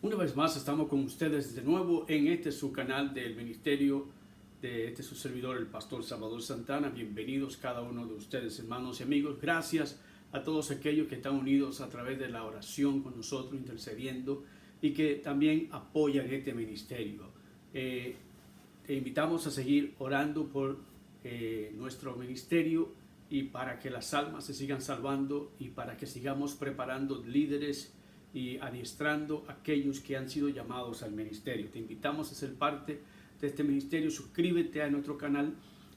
Una vez más estamos con ustedes de nuevo en su canal del ministerio de su servidor, el pastor Salvador Santana. Bienvenidos cada uno de ustedes, hermanos y amigos. Gracias a todos aquellos que están unidos a través de la oración con nosotros, intercediendo y que también apoyan este ministerio. Te invitamos a seguir orando por nuestro ministerio y para que las almas se sigan salvando y para que sigamos preparando líderes y adiestrando a aquellos que han sido llamados al ministerio. Te invitamos a ser parte de este ministerio. Suscríbete a nuestro canal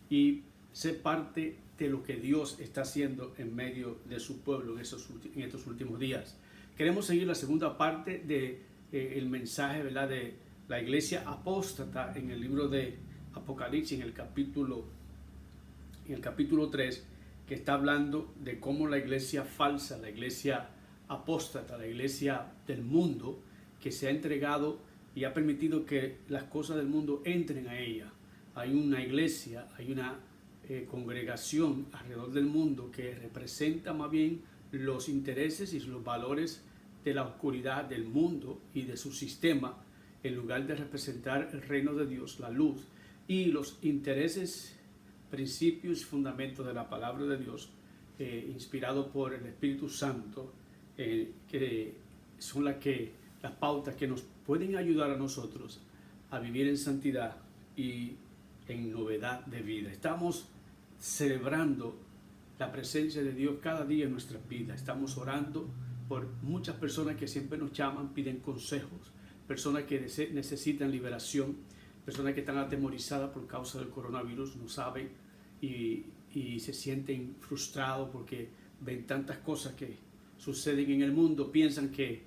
y sé parte de lo que Dios está haciendo en medio de su pueblo en estos últimos días. Queremos seguir la segunda parte de el mensaje, ¿verdad?, de la iglesia apóstata en el libro de Apocalipsis, en el capítulo 3, que está hablando de cómo la iglesia falsa, la iglesia apóstata, la iglesia del mundo, que se ha entregado y ha permitido que las cosas del mundo entren a ella. Hay una iglesia, hay una congregación alrededor del mundo que representa más bien los intereses y los valores de la oscuridad del mundo y de su sistema, en lugar de representar el reino de Dios, la luz, y los intereses, principios y fundamentos de la palabra de Dios, inspirado por el Espíritu Santo, que son las pautas que nos pueden ayudar a nosotros a vivir en santidad y en novedad de vida. Estamos celebrando la presencia de Dios cada día en nuestras vidas. Estamos orando por muchas personas que siempre nos llaman, piden consejos, personas que necesitan liberación, personas que están atemorizadas por causa del coronavirus, no saben y se sienten frustrados porque ven tantas cosas que suceden en el mundo, piensan que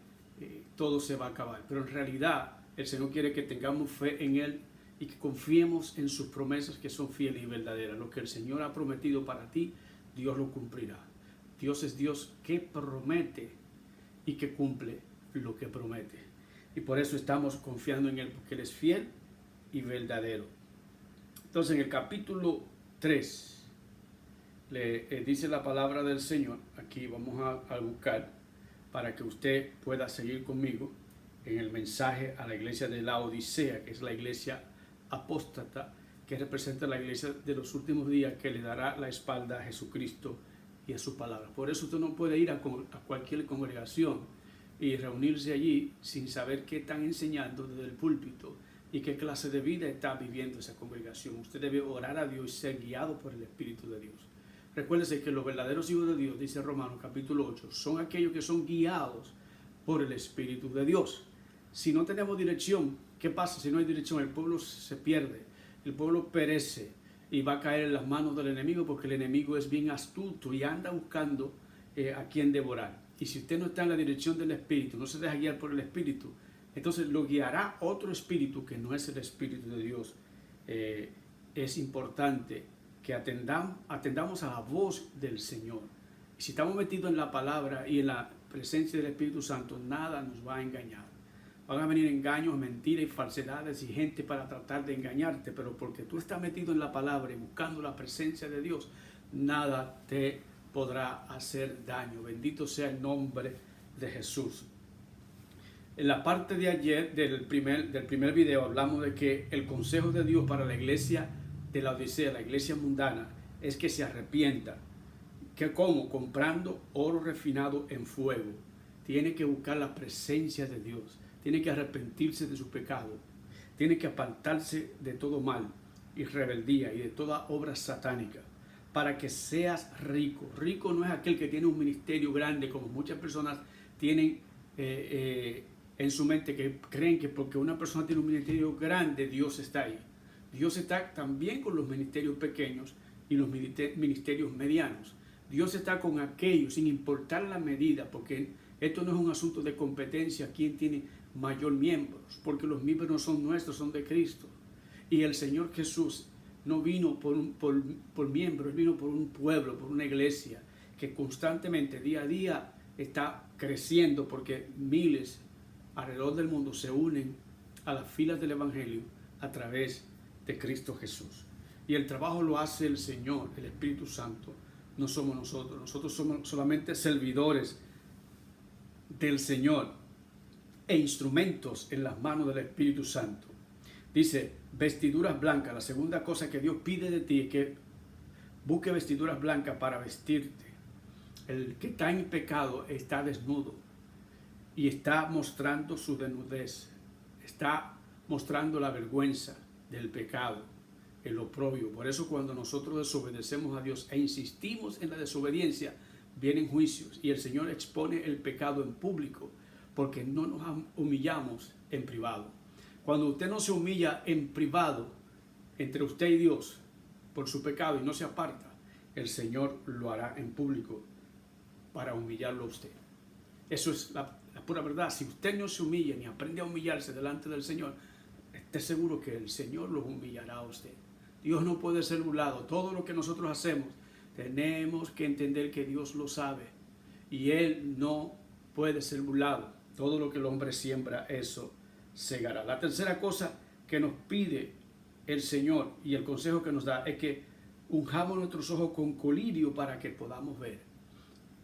todo se va a acabar, pero en realidad el Señor quiere que tengamos fe en Él y que confiemos en sus promesas, que son fieles y verdaderas. Lo que el Señor ha prometido para ti, Dios lo cumplirá. Dios es Dios que promete y que cumple lo que promete, y por eso estamos confiando en Él, porque Él es fiel y verdadero. Entonces, en el capítulo 3 le dice la palabra del Señor. Aquí vamos a buscar para que usted pueda seguir conmigo en el mensaje a la iglesia de la Odisea, que es la iglesia apóstata, que representa la iglesia de los últimos días, que le dará la espalda a Jesucristo y a su palabra. Por eso usted no puede ir a cualquier congregación y reunirse allí sin saber qué están enseñando desde el púlpito y qué clase de vida está viviendo esa congregación. Usted debe orar a Dios y ser guiado por el Espíritu de Dios. Recuérdese que los verdaderos hijos de Dios, dice Romanos capítulo 8, son aquellos que son guiados por el Espíritu de Dios. Si no tenemos dirección, ¿qué pasa? Si no hay dirección, el pueblo se pierde, el pueblo perece y va a caer en las manos del enemigo, porque el enemigo es bien astuto y anda buscando a quien devorar. Y si usted no está en la dirección del Espíritu, no se deja guiar por el Espíritu, entonces lo guiará otro espíritu que no es el Espíritu de Dios. Es importante que atendamos a la voz del Señor. Y si estamos metidos en la palabra y en la presencia del Espíritu Santo, nada nos va a engañar. Van a venir engaños, mentiras y falsedades y gente para tratar de engañarte, pero porque tú estás metido en la palabra y buscando la presencia de Dios, nada te podrá hacer daño. Bendito sea el nombre de Jesús. En la parte de ayer del primer video hablamos de que el consejo de Dios para la iglesia de la Odisea, la iglesia mundana, es que se arrepienta. ¿Que cómo? Comprando oro refinado en fuego. Tiene que buscar la presencia de Dios, tiene que arrepentirse de su pecado, tiene que apartarse de todo mal y rebeldía y de toda obra satánica, para que seas rico. Rico no es aquel que tiene un ministerio grande, como muchas personas tienen en su mente, que creen que porque una persona tiene un ministerio grande, Dios está ahí. Dios está también con los ministerios pequeños y los ministerios medianos. Dios está con aquellos, sin importar la medida, porque esto no es un asunto de competencia, quién tiene mayor miembros, porque los miembros no son nuestros, son de Cristo. Y el Señor Jesús no vino por miembros, Él vino por un pueblo, por una iglesia que constantemente, día a día, está creciendo, porque miles alrededor del mundo se unen a las filas del Evangelio a través de Cristo Jesús. Y el trabajo lo hace el Señor, el Espíritu Santo, no somos nosotros. Nosotros somos solamente servidores del Señor. e instrumentos en las manos del Espíritu Santo. Dice, vestiduras blancas. La segunda cosa que Dios pide de ti es que busque vestiduras blancas para vestirte. El que está en pecado está desnudo y está mostrando su desnudez. Está mostrando la vergüenza del pecado, el oprobio. Por eso cuando nosotros desobedecemos a Dios e insistimos en la desobediencia, vienen juicios y el Señor expone el pecado en público porque no nos humillamos en privado. Cuando usted no se humilla en privado entre usted y Dios por su pecado y no se aparta, el Señor lo hará en público para humillarlo a usted. Eso es la pura verdad. Si usted no se humilla ni aprende a humillarse delante del Señor, esté seguro que el Señor lo humillará a usted. Dios no puede ser burlado. Todo lo que nosotros hacemos, tenemos que entender que Dios lo sabe y Él no puede ser burlado. Todo lo que el hombre siembra, eso segará. La tercera cosa que nos pide el Señor y el consejo que nos da es que unjamos nuestros ojos con colirio para que podamos ver.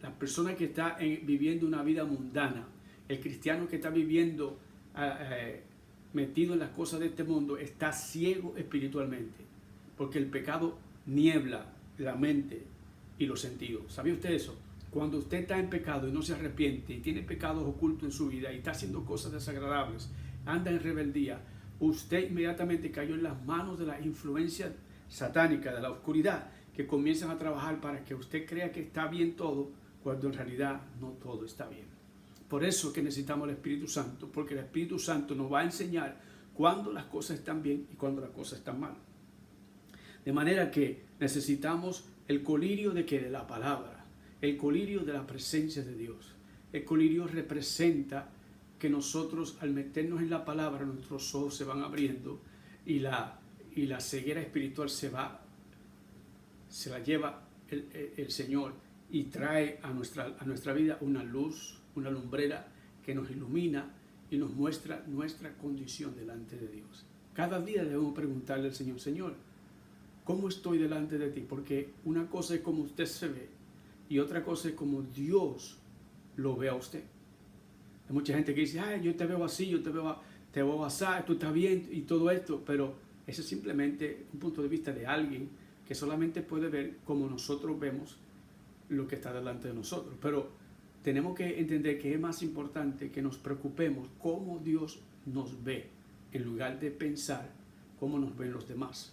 La persona que está viviendo una vida mundana, el cristiano que está viviendo metido en las cosas de este mundo, está ciego espiritualmente, porque el pecado niebla la mente y los sentidos. ¿Sabía usted eso? Cuando usted está en pecado y no se arrepiente y tiene pecados ocultos en su vida y está haciendo cosas desagradables, anda en rebeldía, usted inmediatamente cayó en las manos de la influencia satánica, de la oscuridad, que comienzan a trabajar para que usted crea que está bien todo, cuando en realidad no todo está bien. Por eso que necesitamos el Espíritu Santo, porque el Espíritu Santo nos va a enseñar cuándo las cosas están bien y cuándo las cosas están mal. De manera que necesitamos el colirio de la palabra, el colirio de la presencia de Dios. El colirio representa que nosotros, al meternos en la palabra, nuestros ojos se van abriendo y la ceguera espiritual se la lleva el Señor y trae a nuestra vida una luz, una lumbrera que nos ilumina y nos muestra nuestra condición delante de Dios. Cada día debemos preguntarle al Señor, Señor, ¿cómo estoy delante de ti? Porque una cosa es como usted se ve y otra cosa es como Dios lo ve a usted. Hay mucha gente que dice, ay, yo te veo así, yo te veo así, tú estás bien y todo esto, pero ese es simplemente un punto de vista de alguien que solamente puede ver como nosotros vemos lo que está delante de nosotros. Pero tenemos que entender que es más importante que nos preocupemos cómo Dios nos ve, en lugar de pensar cómo nos ven los demás.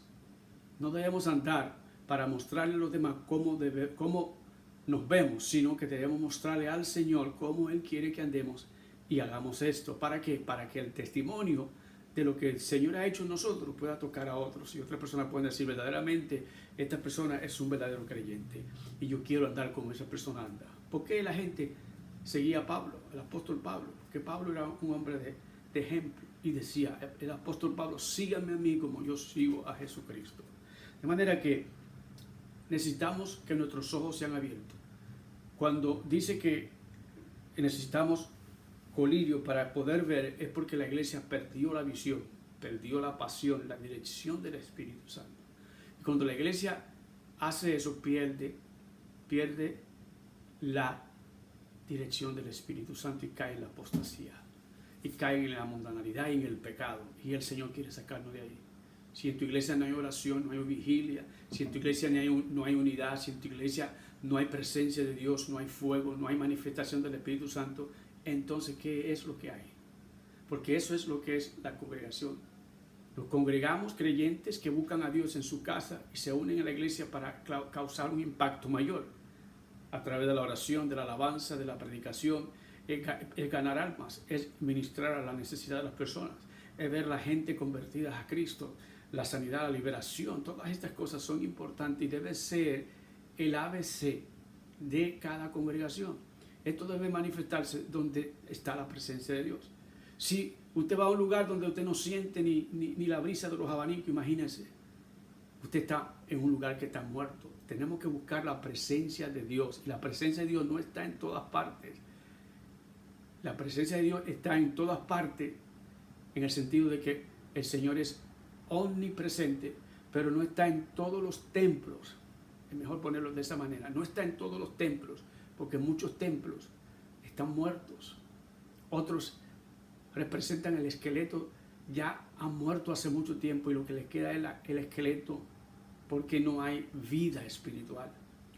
No debemos andar para mostrarle a los demás cómo nos vemos, sino que debemos mostrarle al Señor cómo Él quiere que andemos y hagamos esto. ¿Para qué? Para que el testimonio de lo que el Señor ha hecho en nosotros pueda tocar a otros y otras personas pueden decir, verdaderamente esta persona es un verdadero creyente y yo quiero andar como esa persona anda. ¿Por qué la gente seguía a Pablo, el apóstol Pablo? Porque Pablo era un hombre de ejemplo y decía, el apóstol Pablo, síganme a mí como yo sigo a Jesucristo. De manera que necesitamos que nuestros ojos sean abiertos. Cuando dice que necesitamos colirio para poder ver, es porque la iglesia perdió la visión, perdió la pasión, la dirección del Espíritu Santo. Y cuando la iglesia hace eso, pierde la dirección del Espíritu Santo y cae en la apostasía, y cae en la mundanalidad y en el pecado. Y el Señor quiere sacarnos de ahí. Si en tu iglesia no hay oración, no hay vigilia, si en tu iglesia no hay unidad, si en tu iglesia no hay presencia de Dios, no hay fuego, no hay manifestación del Espíritu Santo, entonces, ¿qué es lo que hay? Porque eso es lo que es la congregación. Nos congregamos creyentes que buscan a Dios en su casa y se unen a la iglesia para causar un impacto mayor a través de la oración, de la alabanza, de la predicación. Es ganar almas, es ministrar a la necesidad de las personas, es ver la gente convertida a Cristo, la sanidad, la liberación. Todas estas cosas son importantes y debe ser el ABC de cada congregación. Esto debe manifestarse donde está la presencia de Dios. Si usted va a un lugar donde usted no siente ni la brisa de los abanicos, imagínese, usted está en un lugar que está muerto. Tenemos que buscar la presencia de Dios. Y la presencia de Dios no está en todas partes. La presencia de Dios está en todas partes en el sentido de que el Señor es omnipresente, pero no está en todos los templos. Es mejor ponerlo de esa manera. No está en todos los templos, porque muchos templos están muertos. Otros representan el esqueleto, ya han muerto hace mucho tiempo y lo que les queda es el esqueleto, porque no hay vida espiritual.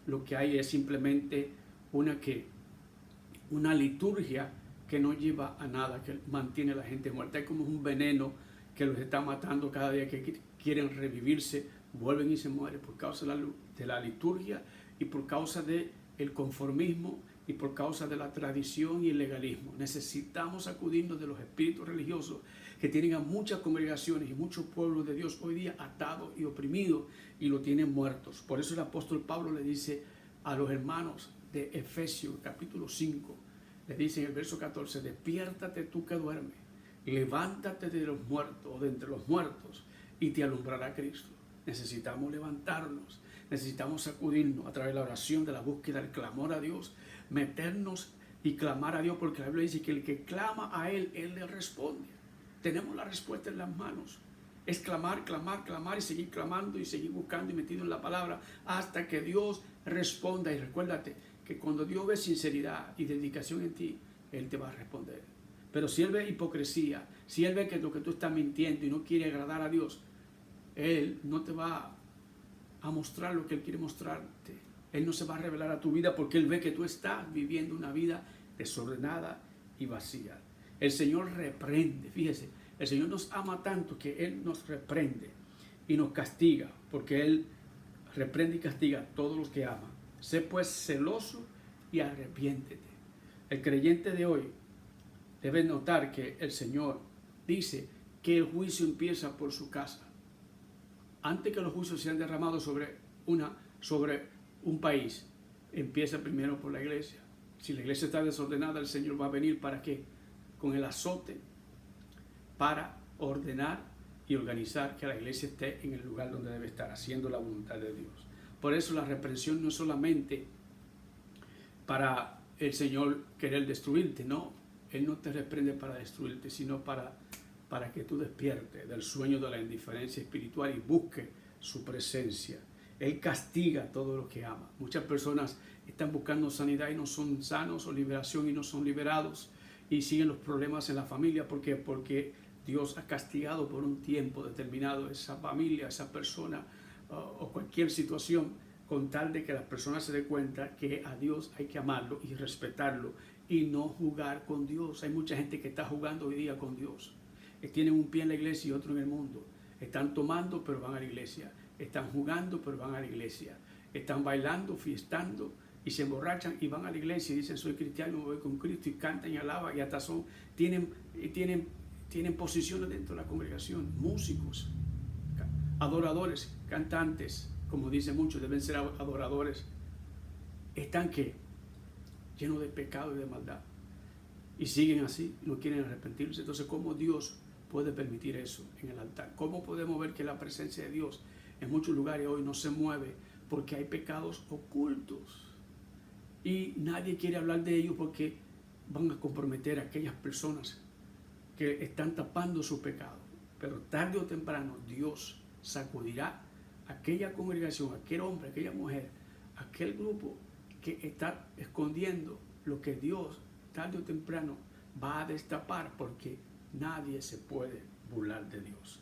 Lo que hay es simplemente una liturgia que no lleva a nada, que mantiene a la gente muerta. Es como un veneno que los está matando cada día que quieren revivirse, vuelven y se mueren por causa de la liturgia y por causa del conformismo y por causa de la tradición y el legalismo. Necesitamos sacudirnos de los espíritus religiosos que tienen a muchas congregaciones y muchos pueblos de Dios hoy día atados y oprimidos y lo tienen muertos. Por eso el apóstol Pablo le dice a los hermanos de Efesios capítulo 5, le dice en el verso 14, despiértate tú que duermes, levántate de los muertos o de entre los muertos y te alumbrará Cristo. Necesitamos levantarnos, necesitamos sacudirnos a través de la oración, de la búsqueda, del clamor a Dios, meternos y clamar a Dios, porque la Biblia dice que el que clama a Él, Él le responde. Tenemos la respuesta en las manos. Es clamar, clamar, clamar y seguir clamando y seguir buscando y metido en la palabra hasta que Dios responda. Y recuérdate que cuando Dios ve sinceridad y dedicación en ti, Él te va a responder. Pero si Él ve hipocresía, si Él ve que lo que tú estás mintiendo y no quiere agradar a Dios, Él no te va a mostrar lo que Él quiere mostrarte. Él no se va a revelar a tu vida porque Él ve que tú estás viviendo una vida desordenada y vacía. El Señor reprende, fíjese, el Señor nos ama tanto que Él nos reprende y nos castiga, porque Él reprende y castiga a todos los que aman. Sé pues celoso y arrepiéntete. El creyente de hoy debe notar que el Señor dice que el juicio empieza por su casa. Antes que los juicios sean derramados sobre un país, empieza primero por la iglesia. Si la iglesia está desordenada, el Señor va a venir ¿para qué? Con el azote, para ordenar y organizar que la iglesia esté en el lugar donde debe estar, haciendo la voluntad de Dios. Por eso la reprensión no es solamente para el Señor querer destruirte, no. Él no te reprende para destruirte, sino para que tú despiertes del sueño de la indiferencia espiritual y busques su presencia. Él castiga a todos los que ama. Muchas personas están buscando sanidad y no son sanos, o liberación y no son liberados, y siguen los problemas en la familia. ¿Por qué? Porque Dios ha castigado por un tiempo determinado esa familia, esa persona o cualquier situación, con tal de que las personas se den cuenta que a Dios hay que amarlo y respetarlo y no jugar con Dios. Hay mucha gente que está jugando hoy día con Dios. Tienen un pie en la iglesia y otro en el mundo. Están tomando pero van a la iglesia. Están jugando pero van a la iglesia. Están bailando, fiestando y se emborrachan y van a la iglesia y dicen soy cristiano, voy con Cristo, y cantan y alaban y hasta tienen posiciones dentro de la congregación. Músicos, adoradores, cantantes, como dicen muchos, deben ser adoradores. Están ¿qué? Llenos de pecado y de maldad. Y siguen así, no quieren arrepentirse. Entonces, ¿cómo Dios puede permitir eso en el altar? ¿Cómo podemos ver que la presencia de Dios en muchos lugares hoy no se mueve? Porque hay pecados ocultos. Y nadie quiere hablar de ellos porque van a comprometer a aquellas personas que están tapando su pecado. Pero tarde o temprano Dios sacudirá a aquella congregación, a aquel hombre, a aquella mujer, a aquel grupo que está escondiendo lo que Dios tarde o temprano va a destapar, porque nadie se puede burlar de Dios.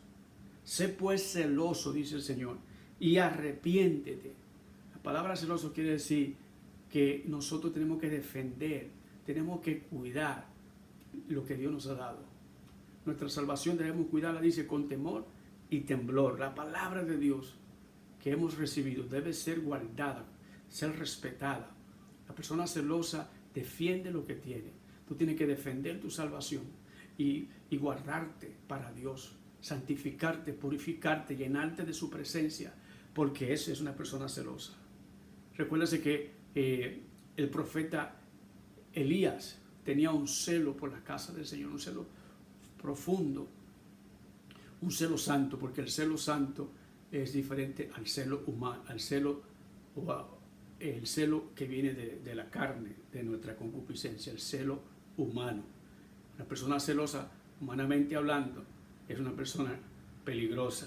Sé pues celoso, dice el Señor, y arrepiéntete. La palabra celoso quiere decir que nosotros tenemos que defender, tenemos que cuidar lo que Dios nos ha dado. Nuestra salvación debemos cuidarla, dice, con temor y temblor. La palabra de Dios que hemos recibido debe ser guardada, ser respetada. La persona celosa defiende lo que tiene. Tú tienes que defender tu salvación y guardarte para Dios, santificarte, purificarte, llenarte de su presencia, porque esa es una persona celosa. Recuérdese que el profeta Elías tenía un celo por la casa del Señor, un celo profundo, un celo santo, porque el celo santo es diferente al celo humano, el celo que viene de la carne, de nuestra concupiscencia, el celo humano. Una persona celosa, humanamente hablando, es una persona peligrosa,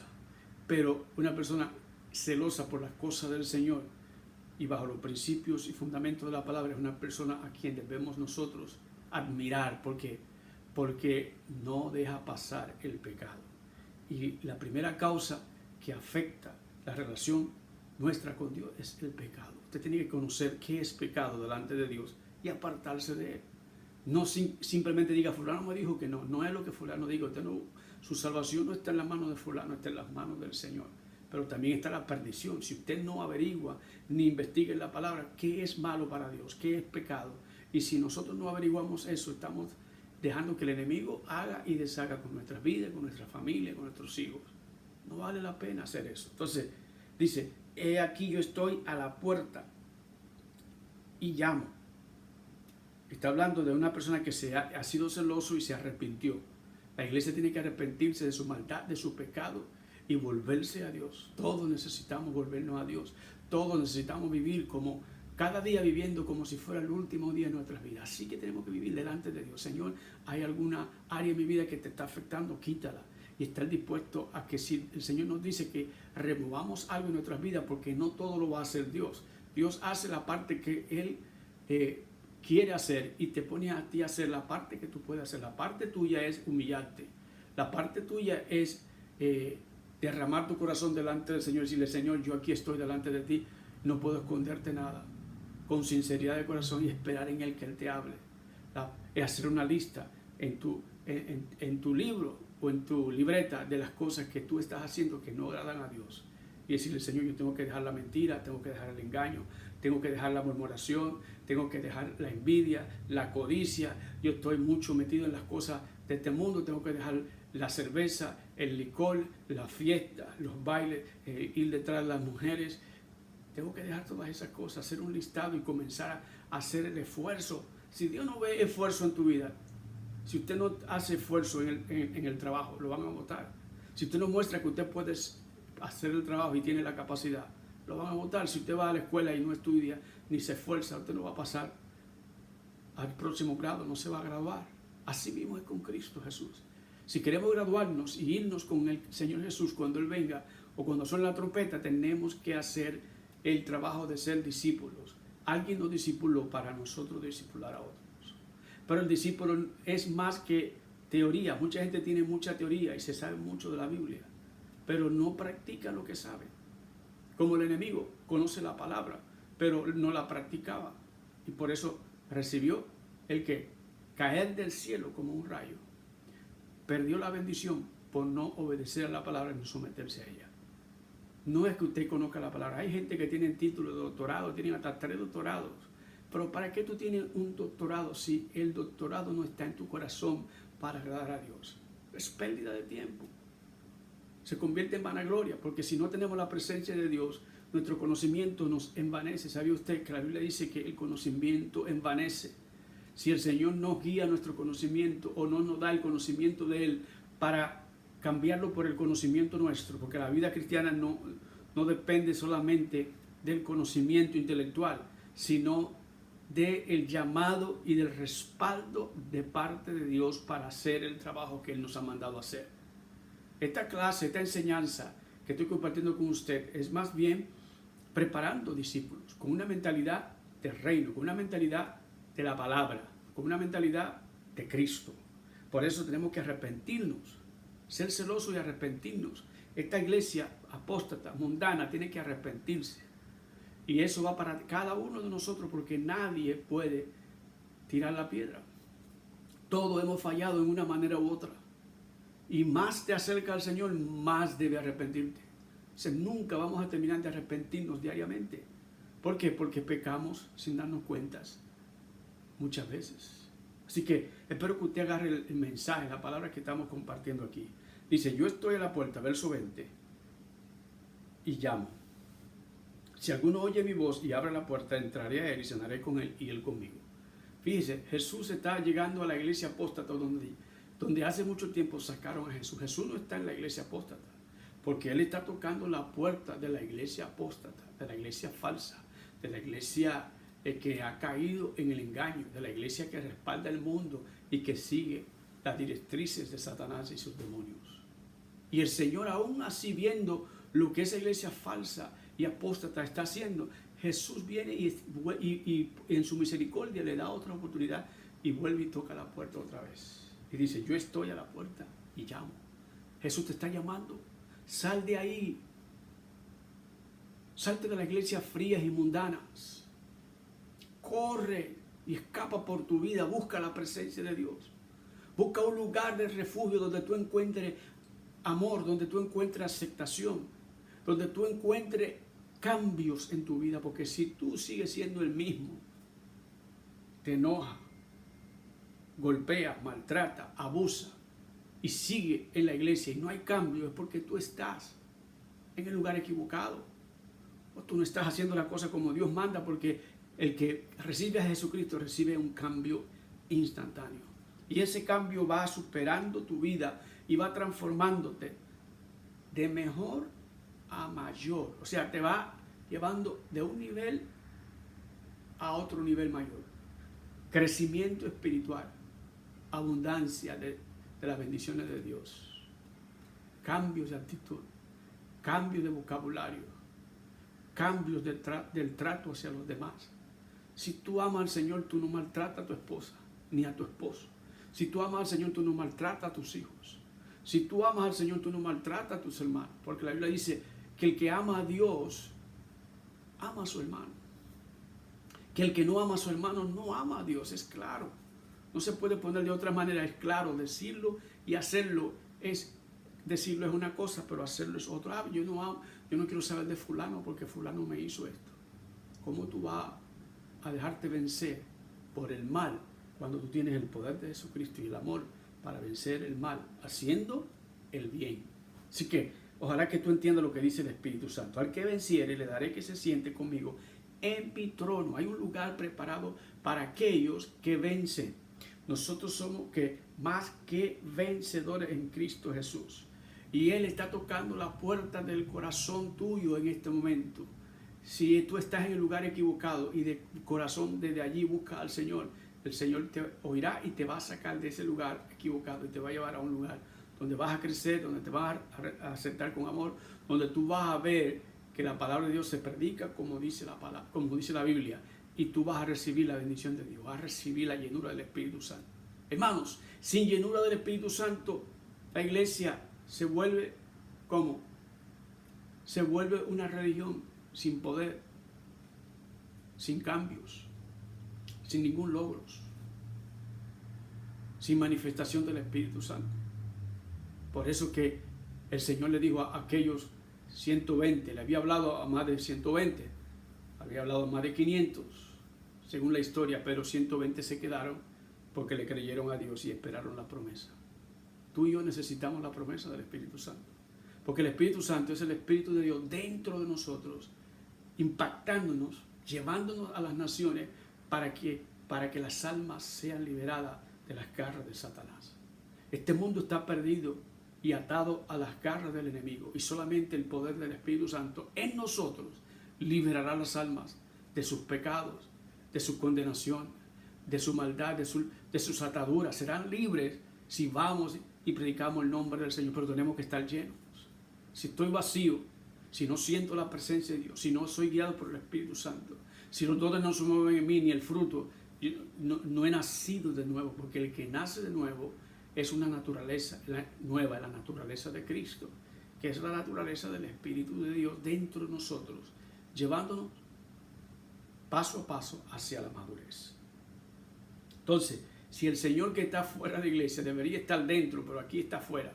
pero una persona celosa por las cosas del Señor y bajo los principios y fundamentos de la palabra es una persona a quien debemos nosotros admirar. ¿Por qué? porque no deja pasar el pecado. Y la primera causa que afecta la relación nuestra con Dios es el pecado. Usted tiene que conocer qué es pecado delante de Dios y apartarse de él. No simplemente diga, fulano me dijo que no. No es lo que fulano dijo. Su salvación no está en las manos de fulano, está en las manos del Señor. Pero también está la perdición. Si usted no averigua ni investiga en la palabra qué es malo para Dios, qué es pecado, y si nosotros no averiguamos eso, estamos dejando que el enemigo haga y deshaga con nuestras vidas, con nuestra familia, con nuestros hijos. No vale la pena hacer eso. Entonces, dice, he aquí yo estoy a la puerta y llamo. Está hablando de una persona que ha sido celoso y se arrepintió. La iglesia tiene que arrepentirse de su maldad, de su pecado y volverse a Dios. Todos necesitamos volvernos a Dios. Todos necesitamos vivir como cada día viviendo como si fuera el último día de nuestras vidas. Así que tenemos que vivir delante de Dios. Señor, ¿hay alguna área en mi vida que te está afectando? Quítala. Y estar dispuesto a que si el Señor nos dice que removamos algo en nuestras vidas, porque no todo lo va a hacer Dios. Dios hace la parte que Él quiere hacer y te pone a ti a hacer la parte que tú puedes hacer. La parte tuya es humillarte. La parte tuya es derramar tu corazón delante del Señor y decirle, Señor, yo aquí estoy delante de ti, no puedo esconderte nada. Con sinceridad de corazón y esperar en Él que Él te hable. Hacer una lista en tu libro o en tu libreta de las cosas que tú estás haciendo que no agradan a Dios. Y decirle, Señor, yo tengo que dejar la mentira, tengo que dejar el engaño, tengo que dejar la murmuración, tengo que dejar la envidia, la codicia. Yo estoy mucho metido en las cosas de este mundo, tengo que dejar la cerveza, el licor, la fiesta, los bailes, ir detrás de las mujeres. Tengo que dejar todas esas cosas, hacer un listado y comenzar a hacer el esfuerzo. Si Dios no ve esfuerzo en tu vida, si usted no hace esfuerzo en el trabajo, lo van a votar. Si usted no muestra que usted puede hacer el trabajo y tiene la capacidad, lo van a votar. Si usted va a la escuela y no estudia ni se esfuerza, usted no va a pasar al próximo grado, no se va a graduar. Así mismo es con Cristo Jesús. Si queremos graduarnos y irnos con el Señor Jesús cuando Él venga o cuando suene la trompeta, tenemos que hacer el trabajo de ser discípulos. Alguien nos discipuló para nosotros discipular a otros. Pero el discípulo es más que teoría. Mucha gente tiene mucha teoría y se sabe mucho de la Biblia, pero no practica lo que sabe. Como el enemigo conoce la palabra, pero no la practicaba. Y por eso recibió el que caer del cielo como un rayo. Perdió la bendición por no obedecer a la palabra y no someterse a ella. No es que usted conozca la palabra. Hay gente que tiene título de doctorado, tienen hasta 3 doctorados. Pero ¿para qué tú tienes un doctorado si el doctorado no está en tu corazón para agradar a Dios? Es pérdida de tiempo. Se convierte en vanagloria, porque si no tenemos la presencia de Dios, nuestro conocimiento nos envanece. ¿Sabía usted que la Biblia dice que el conocimiento envanece? Si el Señor nos guía nuestro conocimiento o no nos da el conocimiento de Él para cambiarlo por el conocimiento nuestro, porque la vida cristiana no depende solamente del conocimiento intelectual, sino del llamado y del respaldo de parte de Dios para hacer el trabajo que Él nos ha mandado a hacer. Esta clase, esta enseñanza que estoy compartiendo con usted es más bien preparando discípulos con una mentalidad de reino, con una mentalidad de la palabra, con una mentalidad de Cristo. Por eso tenemos que arrepentirnos, ser celosos y arrepentirnos. Esta iglesia apóstata, mundana, tiene que arrepentirse. Y eso va para cada uno de nosotros, porque nadie puede tirar la piedra. Todos hemos fallado en una manera u otra. Y más te acerca al Señor, más debe arrepentirte. O sea, nunca vamos a terminar de arrepentirnos diariamente. ¿Por qué? Porque pecamos sin darnos cuentas muchas veces. Así que espero que usted agarre el mensaje, la palabra que estamos compartiendo aquí. Dice, yo estoy a la puerta, verso 20, y llamo. Si alguno oye mi voz y abre la puerta, entraré a él y cenaré con él y él conmigo. Fíjese, Jesús está llegando a la iglesia apóstata donde hace mucho tiempo sacaron a Jesús. Jesús no está en la iglesia apóstata, porque Él está tocando la puerta de la iglesia apóstata, de la iglesia falsa, de la iglesia que ha caído en el engaño, de la iglesia que respalda el mundo y que sigue las directrices de Satanás y sus demonios. Y el Señor, aún así, viendo lo que esa iglesia falsa y apóstata está haciendo, Jesús viene y en su misericordia le da otra oportunidad y vuelve y toca la puerta otra vez. y dice, yo estoy a la puerta y llamo. Jesús te está llamando. Sal de ahí. Salte de las iglesias frías y mundanas. Corre y escapa por tu vida. Busca la presencia de Dios. Busca un lugar de refugio donde tú encuentres amor, donde tú encuentres aceptación, donde tú encuentres cambios en tu vida. Porque si tú sigues siendo el mismo, te enoja, golpea, maltrata, abusa y sigue en la iglesia y no hay cambio, es porque tú estás en el lugar equivocado. O tú no estás haciendo la cosa como Dios manda, porque el que recibe a Jesucristo recibe un cambio instantáneo. Y ese cambio va superando tu vida y va transformándote de mejor a mayor. O sea, te va llevando de un nivel a otro nivel mayor. Crecimiento espiritual, abundancia de las bendiciones de Dios, cambios de actitud, cambios de vocabulario, cambios del trato hacia los demás. Si tú amas al Señor, tú no maltratas a tu esposa ni a tu esposo. Si tú amas al Señor, tú no maltratas a tus hijos. Si tú amas al Señor, tú no maltratas a tus hermanos. Porque la Biblia dice que el que ama a Dios, ama a su hermano. Que el que no ama a su hermano, no ama a Dios. Es claro. No se puede poner de otra manera. Es claro. Decirlo y hacerlo es... Decirlo es una cosa, pero hacerlo es otra. Yo no quiero saber de fulano porque fulano me hizo esto. ¿Cómo tú vas a dejarte vencer por el mal cuando tú tienes el poder de Jesucristo y el amor para vencer el mal, haciendo el bien? Así que ojalá que tú entiendas lo que dice el Espíritu Santo. Al que venciere le daré que se siente conmigo en mi trono. Hay un lugar preparado para aquellos que vencen. Nosotros somos más que vencedores en Cristo Jesús. Y Él está tocando la puerta del corazón tuyo en este momento. Si tú estás en el lugar equivocado y de corazón desde allí busca al Señor, el Señor te oirá y te va a sacar de ese lugar equivocado y te va a llevar a un lugar donde vas a crecer, donde te vas a aceptar con amor, donde tú vas a ver que la palabra de Dios se predica como dice la Biblia, y tú vas a recibir la bendición de Dios, vas a recibir la llenura del Espíritu Santo. Hermanos, sin llenura del Espíritu Santo, la iglesia se vuelve ¿cómo? Se vuelve una religión sin poder, sin cambios, sin ningún logro, sin manifestación del Espíritu Santo. Por eso que el Señor le dijo a aquellos 120, le había hablado a más de 120, había hablado a más de 500, según la historia, pero 120 se quedaron porque le creyeron a Dios y esperaron la promesa. Tú y yo necesitamos la promesa del Espíritu Santo, porque el Espíritu Santo es el Espíritu de Dios dentro de nosotros, impactándonos, llevándonos a las naciones para que las almas sean liberadas de las garras de Satanás. Este mundo está perdido y atado a las garras del enemigo, y solamente el poder del Espíritu Santo en nosotros liberará las almas de sus pecados, de su condenación, de su maldad, de sus ataduras. Serán libres si vamos y predicamos el nombre del Señor, pero tenemos que estar llenos. Si estoy vacío, si no siento la presencia de Dios, si no soy guiado por el Espíritu Santo, si los dones no se mueven en mí, ni el fruto, no he nacido de nuevo, porque el que nace de nuevo es una naturaleza nueva, la naturaleza de Cristo, que es la naturaleza del Espíritu de Dios dentro de nosotros, llevándonos paso a paso hacia la madurez. Entonces, si el Señor que está fuera de la iglesia debería estar dentro, pero aquí está afuera.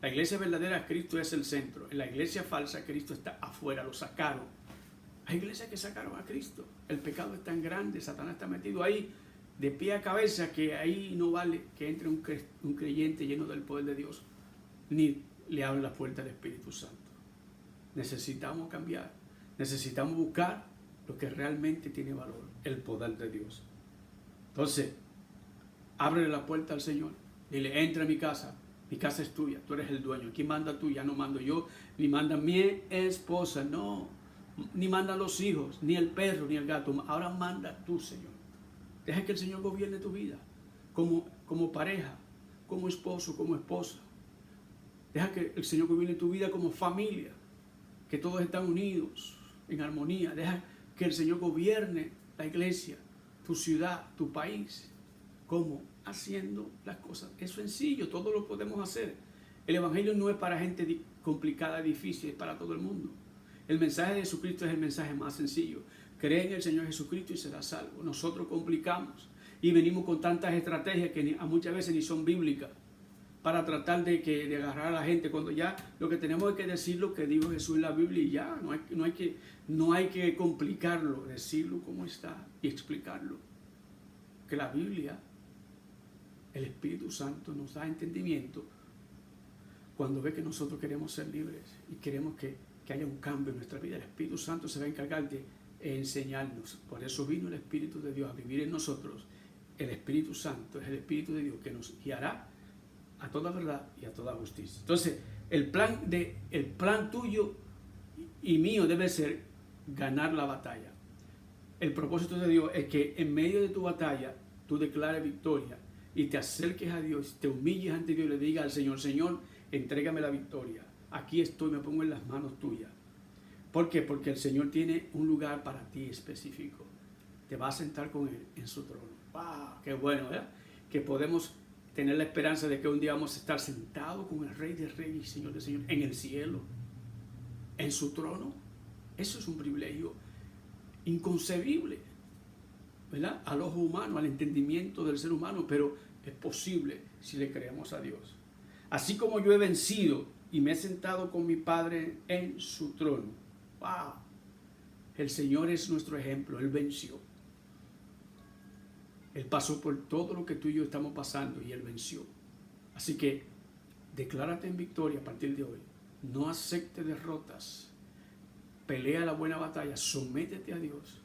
La iglesia verdadera, Cristo es el centro. En la iglesia falsa, Cristo está afuera, lo sacaron. Hay iglesias que sacaron a Cristo. El pecado es tan grande, Satanás está metido ahí de pie a cabeza, que ahí no vale que entre un creyente lleno del poder de Dios, ni le abre la puerta del Espíritu Santo. Necesitamos cambiar, necesitamos buscar lo que realmente tiene valor, el poder de Dios. Entonces, ábrele la puerta al Señor, dile, entra a mi casa es tuya, tú eres el dueño, aquí manda tú, ya no mando yo, ni manda mi esposa, no, ni mandan los hijos, ni el perro, ni el gato, ahora manda tú, Señor. Deja que el Señor gobierne tu vida, como pareja, como esposo, como esposa. Deja que el Señor gobierne tu vida como familia, que todos están unidos, en armonía. Deja que el Señor gobierne la iglesia, tu ciudad, tu país, como haciendo las cosas. Es sencillo, todo lo podemos hacer. El Evangelio no es para gente complicada, difícil, es para todo el mundo. El mensaje de Jesucristo es el mensaje más sencillo. Cree en el Señor Jesucristo y serás salvo. Nosotros complicamos y venimos con tantas estrategias que muchas veces ni son bíblicas para tratar de agarrar a la gente, cuando ya lo que tenemos es que decir lo que dijo Jesús en la Biblia y ya, no hay que complicarlo, decirlo como está y explicarlo. Que la Biblia, el Espíritu Santo nos da entendimiento cuando ve que nosotros queremos ser libres y queremos que haya un cambio en nuestra vida. El Espíritu Santo se va a encargar de enseñarnos. Por eso vino el Espíritu de Dios a vivir en nosotros. El Espíritu Santo es el Espíritu de Dios que nos guiará a toda verdad y a toda justicia. Entonces, el plan tuyo y mío debe ser ganar la batalla. El propósito de Dios es que en medio de tu batalla tú declares victoria y te acerques a Dios, te humilles ante Dios y le digas al Señor: Señor, entrégame la victoria. Aquí estoy, me pongo en las manos tuyas. ¿Por qué? Porque el Señor tiene un lugar para ti específico. Te vas a sentar con Él en su trono. ¡Wow! ¡Qué bueno! ¿Verdad? Que podemos tener la esperanza de que un día vamos a estar sentados con el Rey de Reyes y Señor de Señores en el cielo, en su trono. Eso es un privilegio inconcebible, ¿verdad? Al ojo humano, al entendimiento del ser humano, pero es posible si le creemos a Dios. Así como yo he vencido y me he sentado con mi Padre en su trono. ¡Wow! El Señor es nuestro ejemplo. Él venció. Él pasó por todo lo que tú y yo estamos pasando y Él venció. Así que declárate en victoria a partir de hoy. No acepte derrotas. Pelea la buena batalla. Sométete a Dios.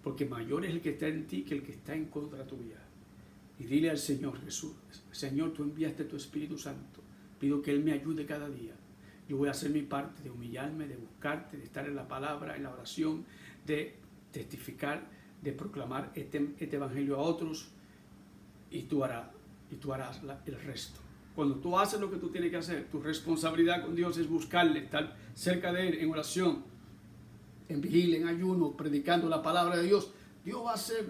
Porque mayor es el que está en ti que el que está en contra tuya. Y dile al Señor Jesús: Señor, tú enviaste tu Espíritu Santo. Pido que Él me ayude cada día. Yo voy a hacer mi parte de humillarme, de buscarte, de estar en la palabra, en la oración, de testificar, de proclamar este evangelio a otros, y tú harás el resto. Cuando tú haces lo que tú tienes que hacer, tu responsabilidad con Dios es buscarle, estar cerca de Él en oración, en vigilia, en ayuno, predicando la palabra de Dios. Dios va a hacer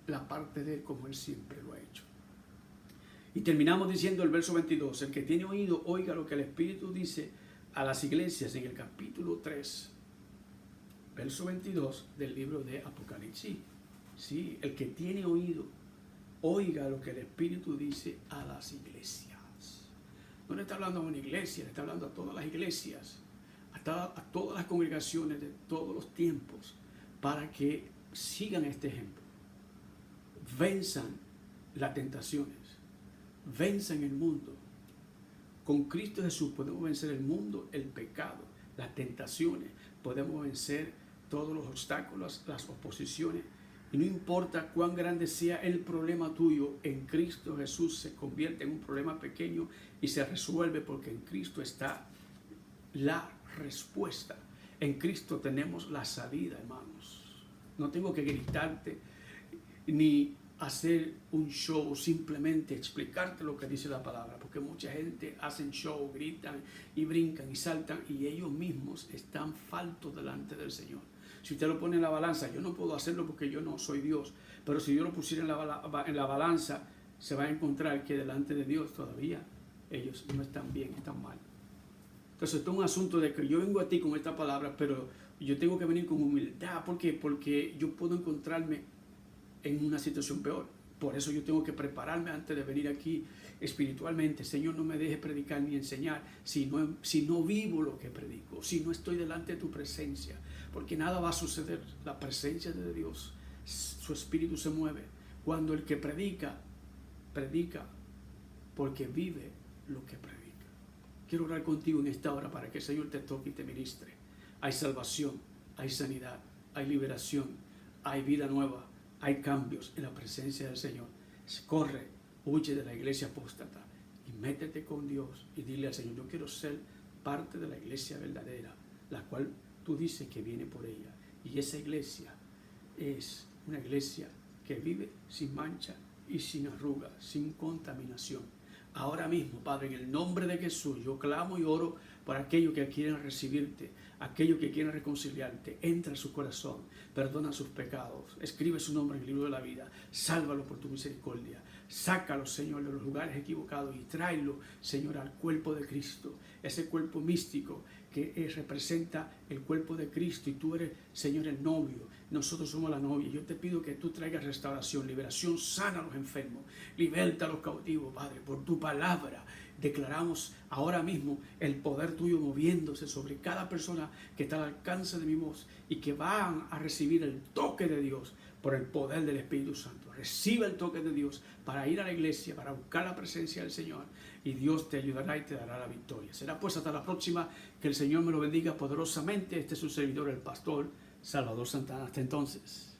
la parte de Él como Él siempre lo ha hecho. Y terminamos diciendo el verso 22, el que tiene oído, oiga lo que el Espíritu dice a las iglesias, en el capítulo 3, verso 22 del libro de Apocalipsis. Sí, el que tiene oído, oiga lo que el Espíritu dice a las iglesias. No le está hablando a una iglesia, le está hablando a todas las iglesias, a todas las congregaciones de todos los tiempos, para que sigan este ejemplo. Venzan las tentaciones. Venzan el mundo. Con Cristo Jesús podemos vencer el mundo, el pecado, las tentaciones. Podemos vencer todos los obstáculos, las oposiciones. Y no importa cuán grande sea el problema tuyo, en Cristo Jesús se convierte en un problema pequeño y se resuelve, porque en Cristo está la respuesta. En Cristo tenemos la salida, hermanos. No tengo que gritarte ni hacer un show, simplemente explicarte lo que dice la palabra, porque mucha gente hacen show, gritan y brincan y saltan, y ellos mismos están faltos delante del Señor. Si usted lo pone en la balanza, yo no puedo hacerlo porque yo no soy Dios, pero si yo lo pusiera en la balanza, se va a encontrar que delante de Dios todavía ellos no están bien, están mal. Entonces esto es un asunto de que yo vengo a ti con esta palabra, pero yo tengo que venir con humildad. ¿Por qué? Porque yo puedo encontrarme en una situación peor. Por eso yo tengo que prepararme antes de venir aquí espiritualmente. Señor, no me dejes predicar ni enseñar si no vivo lo que predico, si no estoy delante de tu presencia, porque nada va a suceder. La presencia de Dios, su Espíritu se mueve cuando el que predica porque vive lo que predica. Quiero orar contigo en esta hora para que el Señor te toque y te ministre. Hay salvación, hay sanidad, hay liberación, hay vida nueva. Hay cambios en la presencia del Señor. Corre, huye de la iglesia apóstata y métete con Dios y dile al Señor: yo quiero ser parte de la iglesia verdadera, la cual tú dices que viene por ella. Y esa iglesia es una iglesia que vive sin mancha y sin arruga, sin contaminación. Ahora mismo, Padre, en el nombre de Jesús, yo clamo y oro por aquellos que quieren recibirte, aquellos que quieren reconciliarte. Entra a su corazón, perdona sus pecados, escribe su nombre en el libro de la vida, sálvalo por tu misericordia. Sácalos, Señor, de los lugares equivocados y tráelos, Señor, al cuerpo de Cristo. Ese cuerpo místico que representa el cuerpo de Cristo y tú eres, Señor, el novio. Nosotros somos la novia. Yo te pido que tú traigas restauración, liberación, sana a los enfermos, liberta a los cautivos, Padre, por tu palabra. Declaramos ahora mismo el poder tuyo moviéndose sobre cada persona que está al alcance de mi voz y que van a recibir el toque de Dios por el poder del Espíritu Santo. Recibe el toque de Dios para ir a la iglesia, para buscar la presencia del Señor, y Dios te ayudará y te dará la victoria. Será pues hasta la próxima. Que el Señor me lo bendiga poderosamente. Este es su servidor, el pastor Salvador Santana. Hasta entonces.